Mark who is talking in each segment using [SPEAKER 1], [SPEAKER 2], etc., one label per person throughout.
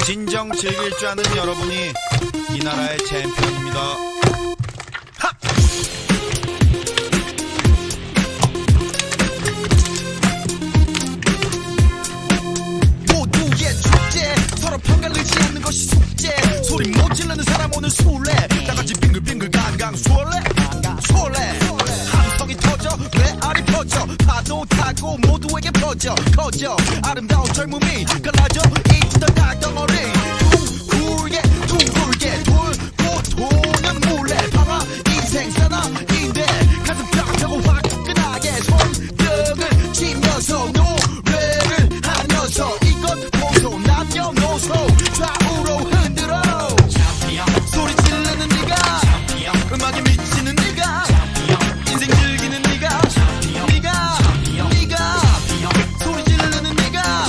[SPEAKER 1] 진정 즐길 줄 아는 여러분이 이 나라의 챔피언입니다. 하!
[SPEAKER 2] 모두의 축제 서로 평가르지 않는 것이 숙제 소리 못 지르는 사람 오늘 술래 다같이 빙글빙글 강강 술래 함성이 터져 레알이 퍼져 파도 타고 모두에게 퍼져 커져 아름다운 젊음이 갈라져 이치던 닭덩어리 둥글게 돌고 도는 물레 방아 인생 사나인데 가슴 쫙하고 화끈하게 손뼉을 치면서 노래를 하면서 이것 보소 남녀노소 좌우로 흔들어 소리 지르는 네가 음악에 미치는 네가 인생 즐기는 네가 소리 지르는 네가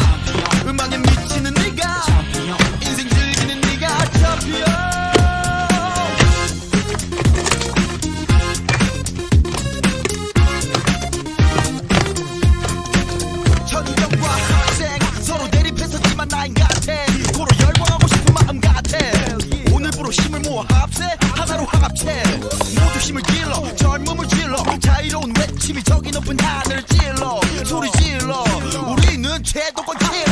[SPEAKER 2] 음악에 미치는 네가 인생 즐기는 네가 챔피언 천경과 학생 서로 대립했었지만 나인 같아 고로 열광하고 싶은 마음 같아 오늘부로 힘을 모아 합세 하나로 합체 모두 힘을 길러 젊음을 질러 자유로운 외침이 저기 높은 하늘을 찔러 소리 질러 우리는 최도권 킬